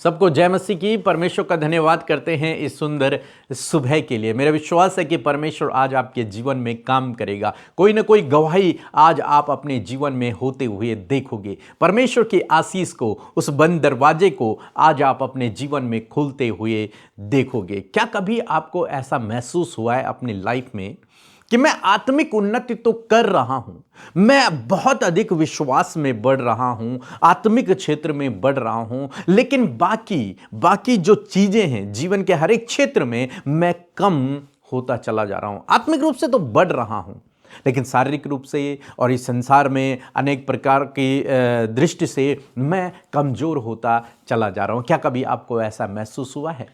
सबको जय मसीह की। परमेश्वर का धन्यवाद करते हैं इस सुंदर सुबह के लिए। मेरा विश्वास है कि परमेश्वर आज आपके जीवन में काम करेगा। कोई ना कोई गवाही आज आप अपने जीवन में होते हुए देखोगे। परमेश्वर की आशीष को, उस बंद दरवाजे को आज आप अपने जीवन में खुलते हुए देखोगे। क्या कभी आपको ऐसा महसूस हुआ है अपनी लाइफ में कि मैं आत्मिक उन्नति तो कर रहा हूं, मैं बहुत अधिक विश्वास में बढ़ रहा हूं, आत्मिक क्षेत्र में बढ़ रहा हूं, लेकिन बाकी जो चीजें हैं जीवन के हर एक क्षेत्र में मैं कम होता चला जा रहा हूं। आत्मिक रूप से तो बढ़ रहा हूं, लेकिन शारीरिक रूप से और इस संसार में अनेक प्रकार की दृष्टि से मैं कमजोर होता चला जा रहा हूं। क्या कभी आपको ऐसा महसूस हुआ है?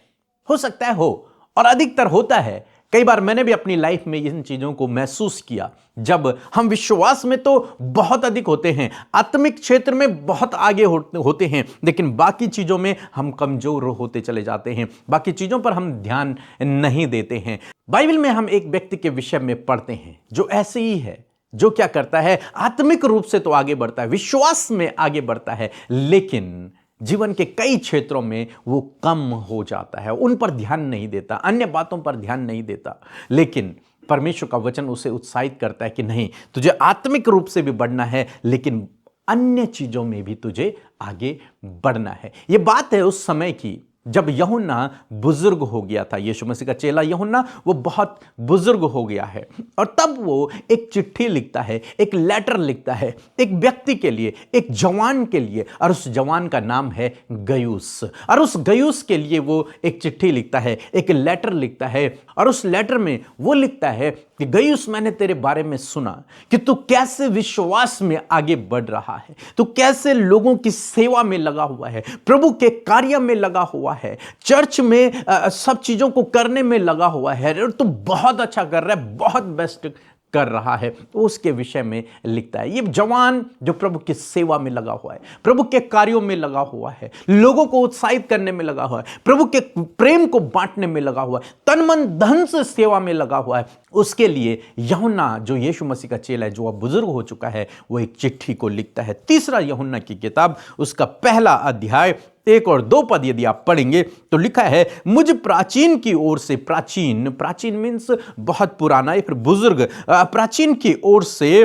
हो सकता है हो, और अधिकतर होता है। कई बार मैंने भी अपनी लाइफ में इन चीजों को महसूस किया। जब हम विश्वास में तो बहुत अधिक होते हैं, आत्मिक क्षेत्र में बहुत आगे होते हैं, लेकिन बाकी चीजों में हम कमजोर होते चले जाते हैं, बाकी चीजों पर हम ध्यान नहीं देते हैं। बाइबल में हम एक व्यक्ति के विषय में पढ़ते हैं जो ऐसे ही है, जो क्या करता है, आत्मिक रूप से तो आगे बढ़ता है, विश्वास में आगे बढ़ता है, लेकिन जीवन के कई क्षेत्रों में वो कम हो जाता है, उन पर ध्यान नहीं देता, अन्य बातों पर ध्यान नहीं देता। लेकिन परमेश्वर का वचन उसे उत्साहित करता है कि नहीं, तुझे आत्मिक रूप से भी बढ़ना है, लेकिन अन्य चीजों में भी तुझे आगे बढ़ना है। ये बात है उस समय की जब यूहन्ना बुजुर्ग हो गया था। यीशु मसीह का चेला यूहन्ना वो बहुत बुजुर्ग हो गया है, और तब वो एक चिट्ठी लिखता है, एक लेटर लिखता है एक व्यक्ति के लिए, एक जवान के लिए, और उस जवान का नाम है गयुस। और उस गयुस के लिए वो एक चिट्ठी लिखता है, एक लेटर लिखता है, और उस लेटर में वो लिखता है कि गयुस, मैंने तेरे बारे में सुना कि तू कैसे विश्वास में आगे बढ़ रहा है, तू कैसे लोगों की सेवा में लगा हुआ है, प्रभु के कार्य में लगा हुआ है, चर्च में सब चीजों को करने में लगा हुआ है, और तू बहुत अच्छा कर रहा है, बहुत बेस्ट कर रहा है। तो उसके विषय में लिखता है। ये जवान जो प्रभु की सेवा में लगा हुआ है, प्रभु के कार्यों में लगा हुआ है, लोगों को उत्साहित करने में लगा हुआ है, प्रभु के प्रेम को बांटने में लगा हुआ है, तन मन धन से सेवा में लगा हुआ है, उसके लिए यूहन्ना जो यीशु मसीह का चेला है, जो अब बुजुर्ग हो चुका है, वो एक चिट्ठी को लिखता है। तीसरा यूहन्ना की किताब, उसका पहला अध्याय 1 और 2 पद यदि आप पढ़ेंगे तो लिखा है, मुझ प्राचीन की ओर से, प्राचीन मीन्स बहुत पुराना या फिर बुजुर्ग, प्राचीन की ओर से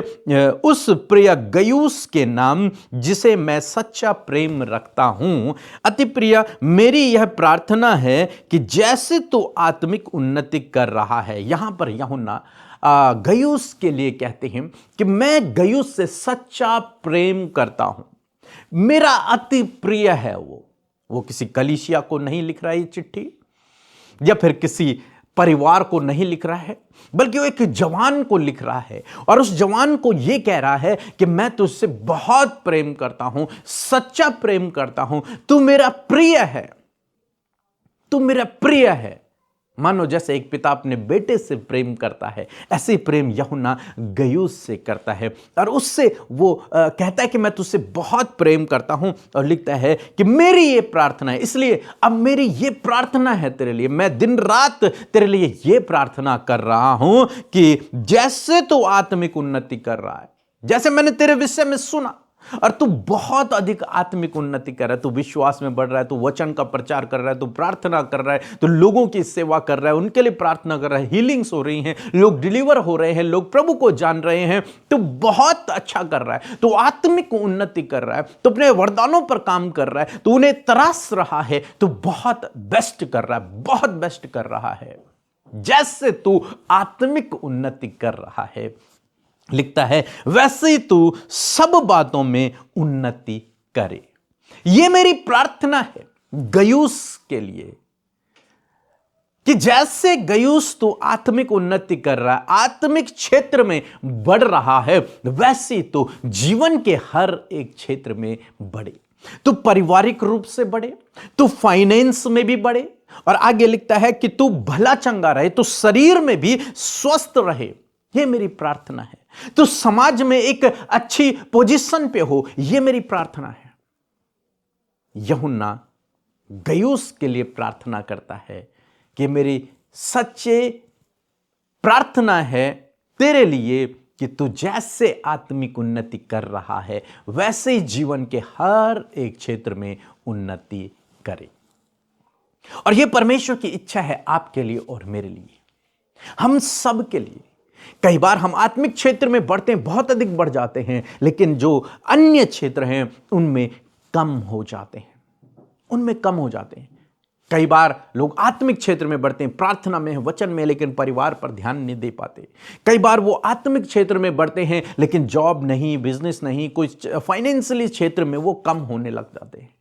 उस प्रिय गयुस के नाम जिसे मैं सच्चा प्रेम रखता हूं, अति प्रिय, मेरी यह प्रार्थना है कि जैसे तू आत्मिक उन्नति कर रहा है। यहां पर यूहन्ना गयुस के लिए कहते हैं कि मैं गयुस से सच्चा प्रेम करता हूं, मेरा अति प्रिय है। वो किसी कलीसिया को नहीं लिख रहा है ये चिट्ठी, या फिर किसी परिवार को नहीं लिख रहा है, बल्कि वो एक जवान को लिख रहा है, और उस जवान को यह कह रहा है कि मैं तुझसे बहुत प्रेम करता हूं, सच्चा प्रेम करता हूं, तू मेरा प्रिय है, तू मेरा प्रिय है। मानो जैसे एक पिता अपने बेटे से प्रेम करता है, ऐसे प्रेम यूहन्ना गयुस से करता है, और उससे वो कहता है कि मैं तुझसे बहुत प्रेम करता हूं, और लिखता है कि मेरी ये प्रार्थना है, इसलिए अब मेरी ये प्रार्थना है तेरे लिए, मैं दिन रात तेरे लिए ये प्रार्थना कर रहा हूं कि जैसे तू आत्मिक उन्नति कर रहा है, जैसे मैंने तेरे विषय में सुना, और तू बहुत अधिक आत्मिक उन्नति कर रहा है, तू विश्वास में बढ़ रहा है, तू वचन का प्रचार कर रहा है, तू प्रार्थना कर रहा है, तू लोगों की सेवा कर रहा है, उनके लिए प्रार्थना कर रहा है, हीलिंग्स हो रही हैं, लोग डिलीवर हो रहे हैं, लोग प्रभु को जान रहे हैं, तू बहुत अच्छा कर रहा है, तू आत्मिक उन्नति कर रहा है, तू अपने वरदानों पर काम कर रहा है, तू उन्हें तराश रहा है, तू बहुत बेस्ट कर रहा है, बहुत बेस्ट कर रहा है, जैसे तू आत्मिक उन्नति कर रहा है। लिखता है, वैसे ही तू सब बातों में उन्नति करे। यह मेरी प्रार्थना है गयुस के लिए कि जैसे गयुस तू आत्मिक उन्नति कर रहा है, आत्मिक क्षेत्र में बढ़ रहा है, वैसे तो जीवन के हर एक क्षेत्र में बढ़े। तू पारिवारिक रूप से बढ़े, तू फाइनेंस में भी बढ़े, और आगे लिखता है कि तू भला चंगा रहे, तू शरीर में भी स्वस्थ रहे। यह मेरी प्रार्थना है। तो समाज में एक अच्छी पोजीशन पे हो, यह मेरी प्रार्थना है। यूहन्ना गयुस के लिए प्रार्थना करता है कि मेरी सच्चे प्रार्थना है तेरे लिए कि तू जैसे आत्मिक उन्नति कर रहा है, वैसे ही जीवन के हर एक क्षेत्र में उन्नति करें। और यह परमेश्वर की इच्छा है आपके लिए और मेरे लिए, हम सब के लिए। कई बार हम आत्मिक क्षेत्र में बढ़ते हैं, बहुत अधिक बढ़ जाते हैं, लेकिन जो अन्य क्षेत्र हैं उनमें कम हो जाते हैं, उनमें कम हो जाते हैं। कई बार लोग आत्मिक क्षेत्र में बढ़ते हैं, प्रार्थना में, वचन में, लेकिन परिवार पर ध्यान नहीं दे पाते। कई बार वो आत्मिक क्षेत्र में बढ़ते हैं, लेकिन जॉब नहीं, बिजनेस नहीं, कोई फाइनेंशियली क्षेत्र में वो कम होने लग जाते हैं।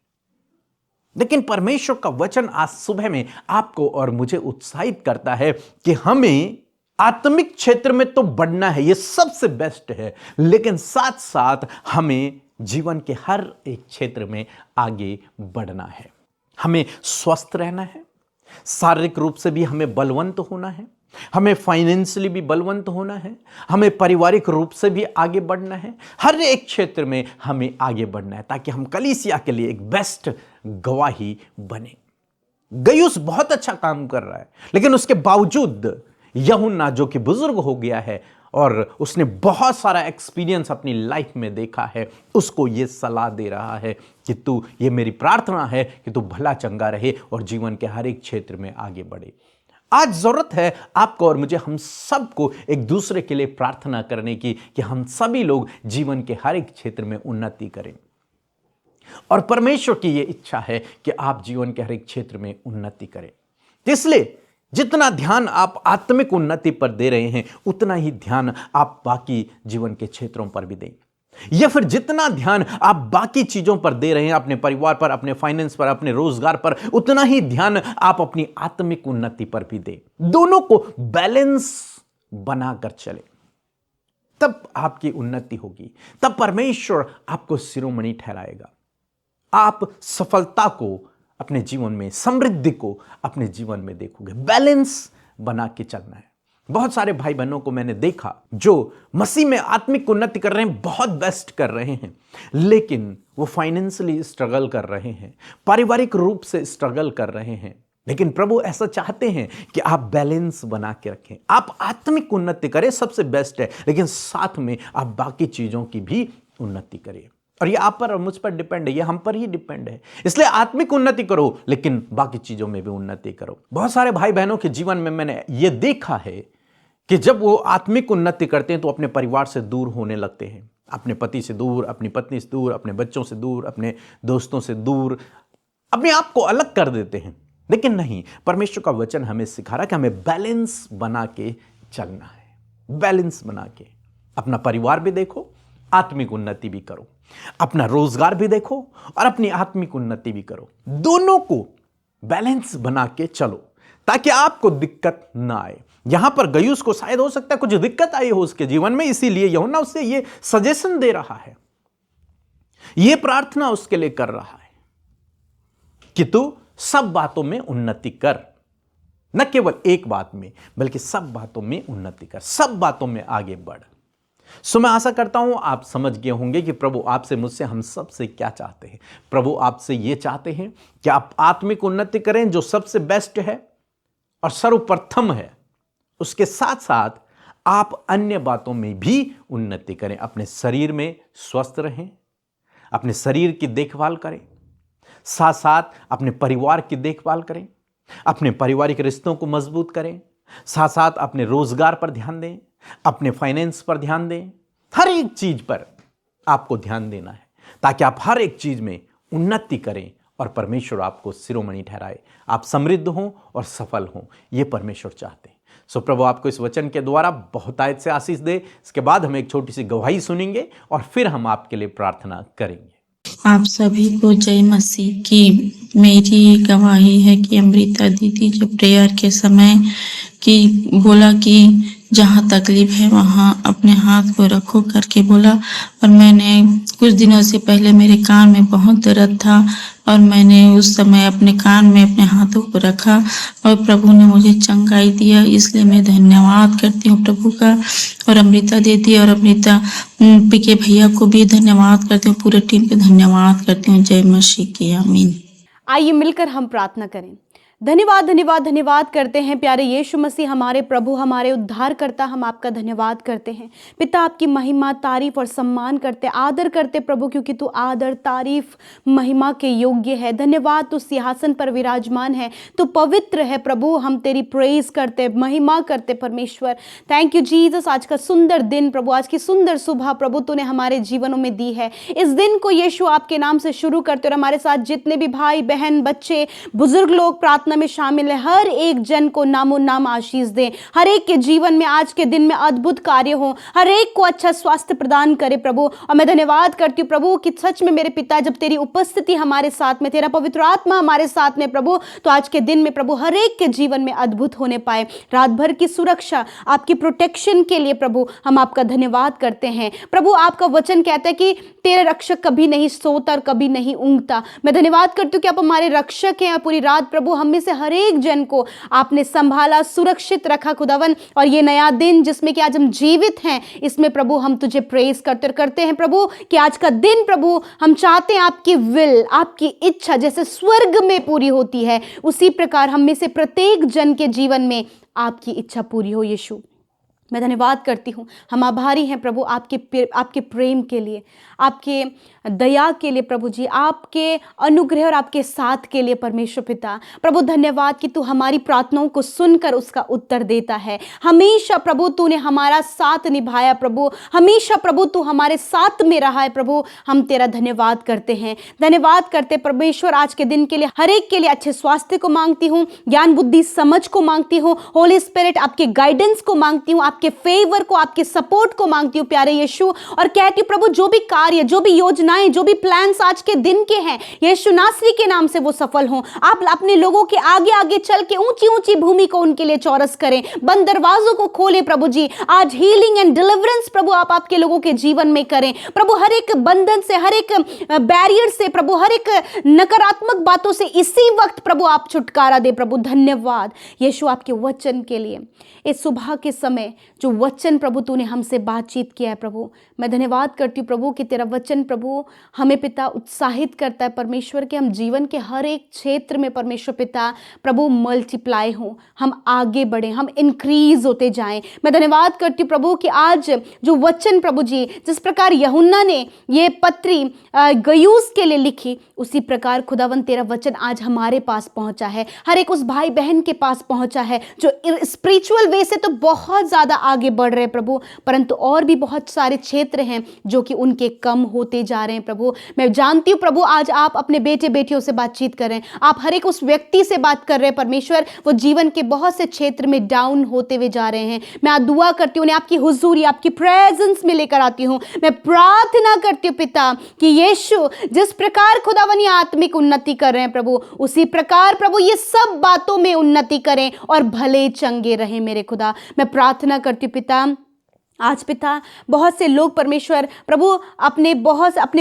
लेकिन परमेश्वर का वचन आज सुबह में आपको और मुझे उत्साहित करता है कि हमें आत्मिक क्षेत्र में तो बढ़ना है, यह सबसे बेस्ट है, लेकिन साथ साथ हमें जीवन के हर एक क्षेत्र में आगे बढ़ना है। हमें स्वस्थ रहना है, शारीरिक रूप से भी हमें बलवंत होना है, हमें फाइनेंशियली भी बलवंत होना है, हमें पारिवारिक रूप से भी आगे बढ़ना है। हर एक क्षेत्र में हमें आगे बढ़ना है ताकि हम कलीसिया के लिए एक बेस्ट गवाही बने। गयुस बहुत अच्छा काम कर रहा है, लेकिन उसके बावजूद यूहन्ना जो कि बुजुर्ग हो गया है और उसने बहुत सारा एक्सपीरियंस अपनी लाइफ में देखा है, उसको यह सलाह दे रहा है कि तू, ये मेरी प्रार्थना है कि तू भला चंगा रहे और जीवन के हर एक क्षेत्र में आगे बढ़े। आज जरूरत है आपको और मुझे, हम सबको एक दूसरे के लिए प्रार्थना करने की कि हम सभी लोग जीवन के हर एक क्षेत्र में उन्नति करें। और परमेश्वर की यह इच्छा है कि आप जीवन के हर एक क्षेत्र में उन्नति करें। इसलिए जितना ध्यान आप आत्मिक उन्नति पर दे रहे हैं, उतना ही ध्यान आप बाकी जीवन के क्षेत्रों पर भी दें, या फिर जितना ध्यान आप बाकी चीजों पर दे रहे हैं, अपने परिवार पर, अपने फाइनेंस पर, अपने रोजगार पर, उतना ही ध्यान आप अपनी आत्मिक उन्नति पर भी दें। दोनों को बैलेंस बनाकर चले, तब आपकी उन्नति होगी, तब परमेश्वर आपको शिरोमणि ठहराएगा। आप सफलता को अपने जीवन में, समृद्धि को अपने जीवन में देखोगे। बैलेंस बना के चलना है। बहुत सारे भाई बहनों को मैंने देखा जो मसीह में आत्मिक उन्नति कर रहे हैं, बहुत बेस्ट कर रहे हैं, लेकिन वो फाइनेंशियली स्ट्रगल कर रहे हैं, पारिवारिक रूप से स्ट्रगल कर रहे हैं। लेकिन प्रभु ऐसा चाहते हैं कि आप बैलेंस बना के रखें, आप आत्मिक उन्नति करें, सबसे बेस्ट है, लेकिन साथ में आप बाकी चीजों की भी उन्नति करिए। और ये आप पर और मुझ पर डिपेंड है, ये हम पर ही डिपेंड है। इसलिए आत्मिक उन्नति करो, लेकिन बाकी चीजों में भी उन्नति करो। बहुत सारे भाई बहनों के जीवन में मैंने ये देखा है कि जब वो आत्मिक उन्नति करते हैं तो अपने परिवार से दूर होने लगते हैं, अपने पति से दूर, अपनी पत्नी से दूर, अपने बच्चों से दूर, अपने दोस्तों से दूर, अपने आप को अलग कर देते हैं। लेकिन नहीं, परमेश्वर का वचन हमें सिखा रहा है कि हमें बैलेंस बना के चलना है। बैलेंस बना के अपना परिवार भी देखो, आत्मिक उन्नति भी करो, अपना रोजगार भी देखो और अपनी आत्मिक उन्नति भी करो। दोनों को बैलेंस बना के चलो ताकि आपको दिक्कत ना आए। यहां पर गयुस को शायद हो सकता है कुछ दिक्कत आई हो उसके जीवन में, इसीलिए यूहन्ना उससे ये सजेशन दे रहा है, ये प्रार्थना उसके लिए कर रहा है कि तू सब बातों में उन्नति कर, न केवल एक बात में बल्कि सब बातों में उन्नति कर, सब बातों में आगे बढ़। सो मैं आशा करता हूं आप समझ गए होंगे कि प्रभु आपसे, मुझसे, हम सब से क्या चाहते हैं। प्रभु आपसे ये चाहते हैं कि आप आत्मिक उन्नति करें जो सबसे बेस्ट है और सर्वप्रथम है। उसके साथ साथ आप अन्य बातों में भी उन्नति करें। अपने शरीर में स्वस्थ रहें, अपने शरीर की देखभाल करें, साथ साथ अपने परिवार की देखभाल करें, अपने पारिवारिक रिश्तों को मजबूत करें, साथ साथ अपने रोजगार पर ध्यान दें, अपने फाइनेंस पर ध्यान दें। हर एक चीज पर आपको ध्यान देना है ताकि आप हर एक चीज में उन्नति करें और परमेश्वर आपको शिरोमणि ठहराए, आप समृद्ध हों और सफल हों। यह परमेश्वर चाहते हैं। सो प्रभु आपको इस वचन के द्वारा बहुतायत से आशीष दे। इसके बाद हम एक छोटी सी गवाही सुनेंगे और फिर हम आपके लिए प्रार्थना करेंगे। आप सभी को जय मसीह की। मेरी गवाही है कि अमृता दीदी जब प्रेयर के समय कि बोला कि जहाँ तकलीफ है वहाँ अपने हाथ को रखो करके बोला, और मैंने कुछ दिनों से पहले मेरे कान में बहुत दर्द था और मैंने उस समय अपने कान में अपने हाथों को रखा और प्रभु ने मुझे चंगाई दिया। इसलिए मैं धन्यवाद करती हूँ प्रभु का, और अमृता दीदी और अमृता पीके भैया को भी धन्यवाद करती हूँ, पूरे टीम को धन्यवाद करती हूँ। जय मसीह की, आमीन। आइए मिलकर हम प्रार्थना करें। धन्यवाद धन्यवाद धन्यवाद करते हैं प्यारे यीशु मसीह, हमारे प्रभु, हमारे उद्धारकर्ता। हम आपका धन्यवाद करते हैं पिता, आपकी महिमा, तारीफ और सम्मान करते, आदर करते प्रभु, क्योंकि तू आदर, तारीफ, महिमा के योग्य है। धन्यवाद, तू सिंहासन पर विराजमान है, तू पवित्र है प्रभु। हम तेरी प्रेज करते, महिमा करते परमेश्वर। थैंक यू जीसस, आज का सुंदर दिन प्रभु, आज की सुंदर सुबह प्रभु तूने हमारे जीवनों में दी है। इस दिन को यीशु आपके नाम से शुरू करते और हमारे साथ जितने भी भाई बहन, बच्चे, बुजुर्ग लोग प्रार्थना में शामिल है, हर एक जन को नामो नाम आशीष दे। हर एक के जीवन में आज के दिन में अद्भुत कार्य हो, हर एक को अच्छा स्वास्थ्य प्रदान करे प्रभु। और मैं धन्यवाद करती हूँ प्रभु कि सच में मेरे पिता, जब तेरी उपस्थिति हमारे साथ में, तेरा पवित्र आत्मा हमारे साथ में प्रभु, तो आज के दिन में प्रभु हर एक के जीवन में अद्भुत होने पाए। रात भर की सुरक्षा, आपकी प्रोटेक्शन के लिए प्रभु हम आपका धन्यवाद करते हैं प्रभु। आपका वचन कहता है कि तेरे रक्षक कभी नहीं सोता और कभी नहीं ऊँघता। मैं धन्यवाद करती हूँ कि आप हमारे रक्षक हैं। पूरी रात प्रभु हम में से हर एक जन को आपने संभाला, सुरक्षित रखा खुदावन। और ये नया दिन जिसमें कि आज हम जीवित हैं, इसमें प्रभु हम तुझे प्रेज करते हैं प्रभु, कि आज का दिन प्रभु हम चाहते हैं आपकी विल, आपकी इच्छा जैसे स्वर्ग में पूरी होती है, उसी प्रकार हम में से प्रत्येक जन के जीवन में आपकी इच्छा पूरी हो। यीशु, मैं धन्यवाद करती हूँ, हम आभारी हैं प्रभु आपके प्रेम के लिए, आपके दया के लिए प्रभु जी, आपके अनुग्रह और आपके साथ के लिए परमेश्वर पिता। प्रभु धन्यवाद कि तू हमारी प्रार्थनाओं को सुनकर उसका उत्तर देता है। हमेशा प्रभु तूने हमारा साथ निभाया प्रभु, हमेशा प्रभु तू हमारे साथ में रहा है प्रभु। हम तेरा धन्यवाद करते हैं, धन्यवाद करते परमेश्वर। आज के दिन के लिए हर एक के लिए अच्छे स्वास्थ्य को मांगती हूँ, ज्ञान बुद्धि समझ को मांगती हूँ, होली स्पिरिट आपके गाइडेंस को मांगती हूँ, आपके फेवर को, आपके सपोर्ट को मांगती हूँ प्यारे यीशु। और कहती हूँ प्रभु जो भी कार्य, जो भी योजनाएं, जो भी प्लान्स आज के दिन के हैं, यीशु नासरी के नाम से वो सफल हों। आप अपने लोगों के आगे आगे चल के ऊंची ऊंची भूमि को उनके लिए चौरस करें, बंद दरवाजों को खोले प्रभु जी। आज हीलिंग एंड डिलीवरेंस प्रभु आप आपके लोगों के जीवन में करें प्रभु। हर एक बंधन से, हर एक बैरियर से प्रभु, हर एक नकारात्मक बातों से इसी वक्त प्रभु आप छुटकारा दे प्रभु। धन्यवाद यीशु आपके वचन के लिए, इस सुबह के समय जो वचन प्रभु तूने हमसे बातचीत किया है प्रभु। मैं धन्यवाद करती हूँ प्रभु कि तेरा वचन प्रभु हमें पिता उत्साहित करता है परमेश्वर के, हम जीवन के हर एक क्षेत्र में परमेश्वर पिता प्रभु मल्टीप्लाई हों, हम आगे बढ़ें, हम इंक्रीज होते जाएं। मैं धन्यवाद करती हूँ प्रभु कि आज जो वचन प्रभु जी, जिस प्रकार यूहन्ना ने ये पत्री गयूस के लिए लिखी, उसी प्रकार खुदावन तेरा वचन आज हमारे पास पहुंचा है, हर एक उस भाई बहन के पास पहुंचा है जो स्पिरिचुअल वे से तो बहुत ज़्यादा आगे बढ़ रहे हैं प्रभु, परंतु और भी बहुत सारे क्षेत्र हैं जो कि उनके कम होते जा रहे हैं प्रभु। मैं जानती हूँ प्रभु आज आप अपने बेटे बेटियों से बातचीत करें, आप हर एक उस व्यक्ति से बात कर रहे हैं परमेश्वर, वो जीवन के बहुत से क्षेत्र में डाउन होते हुए जा रहे हैं। मैं आज दुआ करती हूँ, उन्हें आपकी हुजूरी, आपकी प्रेजेंस में लेकर आती हूँ। मैं प्रार्थना करती हूँ पिता कि यीशु जिस प्रकार खुदावनी आत्मिक उन्नति कर रहे हैं प्रभु, उसी प्रकार प्रभु ये सब बातों में उन्नति करें और भले चंगे रहें मेरे खुदा। मैं प्रार्थना करती हूँ पिता, आज पिता बहुत से लोग परमेश्वर प्रभु अपने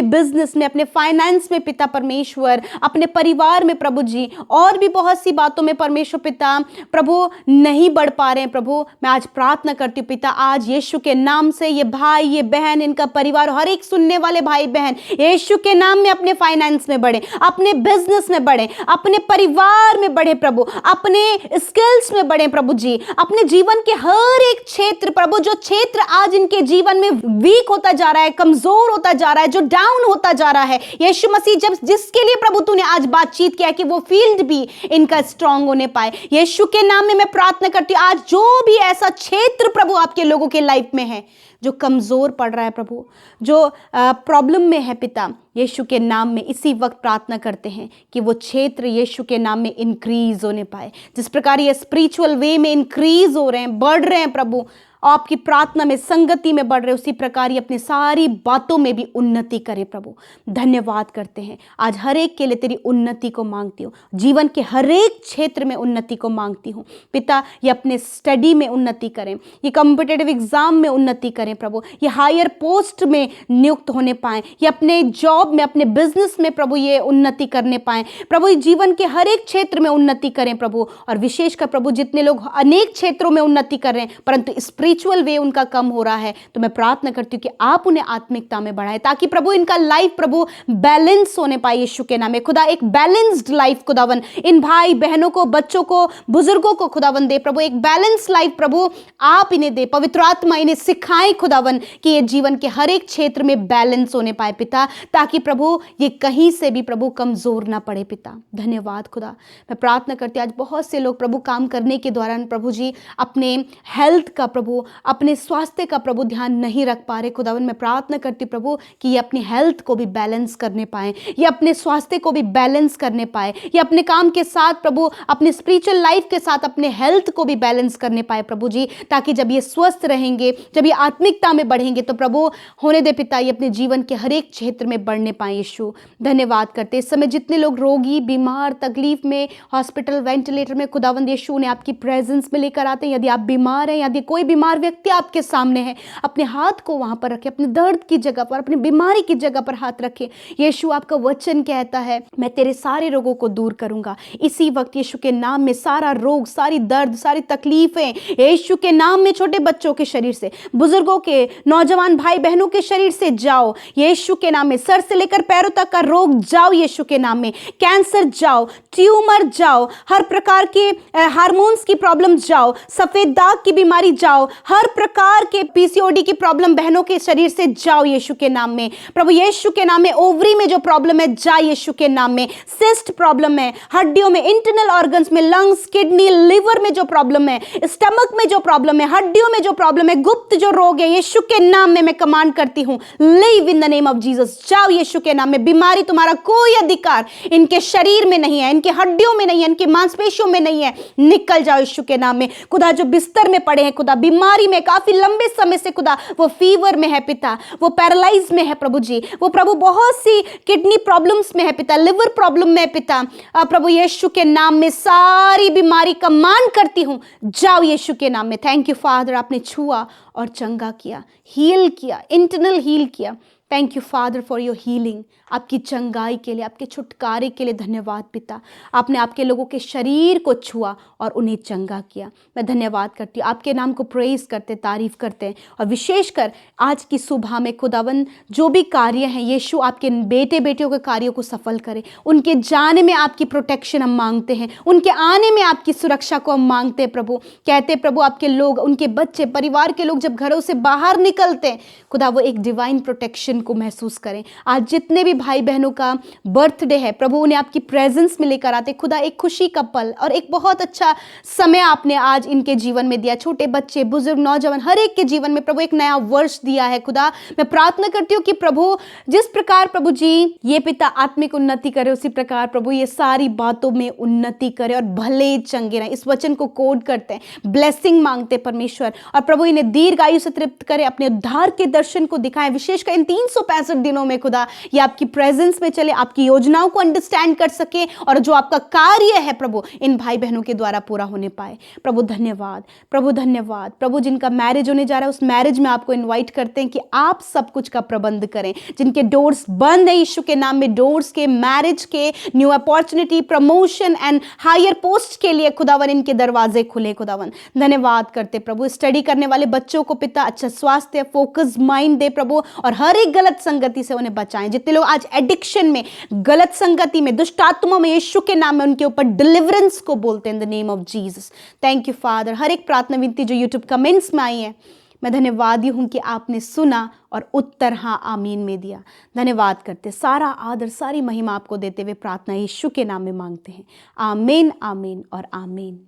बिजनेस में, अपने फाइनेंस में पिता परमेश्वर, अपने परिवार में प्रभु जी, और भी बहुत सी बातों में परमेश्वर पिता प्रभु नहीं बढ़ पा रहे हैं प्रभु। मैं आज प्रार्थना करती हूँ पिता, आज यीशु के नाम से ये भाई, ये बहन, इनका परिवार, हर एक सुनने वाले भाई बहन यीशु के नाम में अपने फाइनेंस में बढ़े, अपने बिजनेस में बढ़े, अपने परिवार में बढ़े प्रभु, अपने स्किल्स में बढ़े प्रभु जी, अपने जीवन के हर एक क्षेत्र प्रभु, जो क्षेत्र आज इनके जीवन में वीक होता जा रहा है, कमजोर होता जा रहा है, जो डाउन होता जा रहा है, यीशु मसीह जब जिसके लिए प्रभु तूने आज बातचीत किया कि वो फील्ड भी इनका स्ट्रांग होने पाए, यीशु के नाम में मैं प्रार्थना करती हूँ। आज जो भी ऐसा क्षेत्र प्रभु आपके लोगों के लाइफ में है जो कमजोर पड़ रहा है प्रभु, जो प्रॉब्लम में है पिता, यीशु के नाम में इसी वक्त प्रार्थना करते हैं कि वो क्षेत्र यीशु के नाम में इंक्रीज होने पाए। जिस प्रकार ये स्पिरिचुअल वे में इंक्रीज हो रहे हैं, बढ़ रहे हैं प्रभु, आपकी प्रार्थना में, संगति में बढ़ रहे, उसी प्रकार ही अपनी सारी बातों में भी उन्नति करे प्रभु। धन्यवाद करते हैं, आज हर एक के लिए तेरी उन्नति को मांगती हूँ, जीवन के हर एक क्षेत्र में उन्नति को मांगती हूँ पिता। ये अपने स्टडी में उन्नति करें, ये कॉम्पिटिटिव एग्जाम में उन्नति करें प्रभु, ये हायर पोस्ट में नियुक्त होने पाएं, ये अपने जॉब जॉब में, अपने बिजनेस में प्रभु ये उन्नति करने पाएं। प्रभु इस जीवन के हर एक क्षेत्र में उन्नति करें प्रभु, और विशेषकर प्रभु जितने लोग अनेक क्षेत्रों में उन्नति कर रहे हैं परंतु स्पिरिचुअल वे उनका कम हो रहा है, तो मैं प्रार्थना करती हूँ कि आप उन्हें आत्मिकता में बढ़ाएं ताकि प्रभु इनका लाइफ प्रभु बैलेंस होने पाए यीशु के नाम में। खुदा एक बैलेंस्ड लाइफ खुदावन इन भाई बहनों को, बच्चों को, बुजुर्गों को खुदावन दे प्रभु, एक बैलेंस लाइफ प्रभु आप इन्हें दे। पवित्र आत्मा इन्हें सिखाए खुदावन कि ये जीवन के हर एक क्षेत्र में बैलेंस होने पाए पिता, ताकि प्रभु ये कहीं से भी प्रभु कमजोर ना पड़े पिता। धन्यवाद खुदा। मैं प्रार्थना करती हूँ आज बहुत से लोग प्रभु काम करने के दौरान प्रभु जी अपने हेल्थ का प्रभु, अपने स्वास्थ्य का प्रभु ध्यान नहीं रख पा रहे खुदावन। मैं प्रार्थना करती हूँ प्रभु कि ये अपनी हेल्थ को भी बैलेंस करने पाए, ये अपने स्वास्थ्य को भी बैलेंस करने पाए, ये अपने काम के साथ प्रभु अपने स्पिरिचुअल लाइफ के साथ अपने हेल्थ को भी बैलेंस करने पाए प्रभु जी, ताकि जब ये स्वस्थ रहेंगे, जब ये आत्मिकता में बढ़ेंगे तो प्रभु होने दे पिता ये अपने जीवन के हर एक क्षेत्र में बढ़ने पाए यीशु। धन्यवाद करते इस समय जितने लोग रोगी, बीमार, तकलीफ में, हॉस्पिटल, वेंटिलेटर में खुदावंद यीशु ने आपकी प्रेजेंस में लेकर आते हैं। यदि आप बीमार हैं, यदि कोई बीमार व्यक्ति आपके सामने है, अपने हाथ को वहां पर रखें, अपने दर्द की जगह पर, अपनी बीमारी की जगह पर हाथ रखें। यीशु आपका वचन कहता है मैं तेरे सारे रोगों को दूर करूंगा। इसी वक्त यीशु के नाम में सारा रोग, सारी दर्द, सारी तकलीफें यीशु के नाम में छोटे बच्चों के शरीर से, बुजुर्गों के, नौजवान भाई बहनों के शरीर से जाओ यीशु के नाम में। सर से लेकर पैरों तक का रोग जाओ यीशु के नाम में। कैंसर जाओ, ट्यूमर जाओ, हर प्रकार के हार्मोन्स की प्रॉब्लम जाओ, सफेद दाग की बीमारी जाओ, हर प्रकार के पीसीओडी की प्रॉब्लम बहनों के शरीर से जाओ यीशु के नाम में। प्रभु यीशु के नाम में ओवरी में जो प्रॉब्लम है जा यीशु के नाम में। सिस्ट प्रॉब्लम है, हड्डियों में, इंटरनल ऑर्गन्स में, लंग्स, किडनी, लिवर में जो प्रॉब्लम है, स्टमक में जो प्रॉब्लम है, हड्डियों में जो प्रॉब्लम है, गुप्त जो रोग है, यीशु के नाम में मैं कमांड करती हूं, live in the name of Jesus. जाओ यीशु के नाम में। बीमारी तुम्हारा कोई अधिकार इनके शरीर में नहीं है, इनके हड्डियों में नहीं है, इनकी मांसपेशियों में नहीं है। निकल जाओ यीशु के नाम में। खुदा जो बिस्तर में पड़े हैं खुदा, बीमारी में काफी लंबे समय से खुदा, वो फीवर में है पिता, वो पैरालाइज में है प्रभु जी, वो प्रभु बहुत सी किडनी प्रॉब्लम्स में है पिता, लिवर प्रॉब्लम में है पिता। प्रभु यीशु के नाम में सारी बीमारी का मान करती हूं, जाओ यीशु के नाम में। थैंक यू फादर, आपने छुआ और चंगा किया, हील किया, इंटरनल हील किया। Thank you father for your healing. आपकी चंगाई के लिए, आपके छुटकारे के लिए धन्यवाद पिता। आपने आपके लोगों के शरीर को छुआ और उन्हें चंगा किया। मैं धन्यवाद करती हूँ, आपके नाम को प्रेज करते, तारीफ करते हैं। और विशेषकर आज की सुबह में खुदावन जो भी कार्य हैं यीशु आपके बेटे बेटियों के कार्यों को सफल करे। उनके जाने में आपकी प्रोटेक्शन हम मांगते हैं, उनके आने में आपकी सुरक्षा को हम मांगते हैं प्रभु। कहते प्रभु आपके लोग, उनके बच्चे, परिवार के लोग जब घरों से बाहर निकलते हैं खुदा, वो एक डिवाइन प्रोटेक्शन को महसूस करें। आज जितने भी भाई बहनों का बर्थडे है प्रभु, उन्हें आपकी प्रेजेंस में लेकर आते खुदा, एक खुशी का पल और एक बहुत अच्छा समय आपने आज इनके जीवन में दिया। छोटे बच्चे, बुजुर्ग, नौजवान, हर एक के जीवन में प्रभु एक नया वर्ष दिया है खुदा। मैं प्रार्थना करती हूँ कि प्रभु जिस प्रकार प्रभु जी ये पिता आत्मिक उन्नति करे, उसी प्रकार प्रभु ये सारी बातों में उन्नति करे और भले चंगे रहे। इस वचन को कोड करते हैं, ब्लेसिंग मांगते परमेश्वर, और प्रभु इन्हें दीर्घ आयु से तृप्त करे, अपने उद्धार के दर्शन को दिखाएं। विशेषकर इन 365 दिनों में खुदा ये आपकी प्रेजेंस में चले, आपकी योजनाओं को अंडरस्टैंड कर सके, और जो आपका कार्य है प्रभु इन भाई बहनों के द्वारा पूरा होने पाए। प्रभु धन्यवाद, प्रभु धन्यवाद। प्रभु जिनका मैरिज होने जा रहा है उस मैरिज में आपको इनवाइट करते हैं कि आप सब कुछ का प्रबंध करें। जिनके डोर्स बंद है यीशु के नाम में, डोर्स के, मैरिज के, new opportunity, promotion and higher post के लिए खुदावन इनके दरवाजे खुले खुदावन। धन्यवाद करते प्रभु। स्टडी करने वाले बच्चों को पिता अच्छा स्वास्थ्य, फोकस माइंड दे प्रभु, और हर एक गलत संगति से उन्हें बचाएं। जितने लोग आज एडिक्शन में, गलत संगति में, दुष्ट आत्माओं में, यीशु के नाम में उनके ऊपर डिलीवरेंस को बोलते हैं in the name of Jesus. Thank you father. हर एक प्रार्थना विनती जो यूट्यूब कमेंट्स में आई है, मैं धन्यवादी हूं कि आपने सुना और उत्तर हाँ आमीन में दिया। धन्यवाद करते, सारा आदर, सारी महिमा आपको देते हुए प्रार्थना यीशु के नाम में मांगते हैं। आमीन, आमीन और आमीन।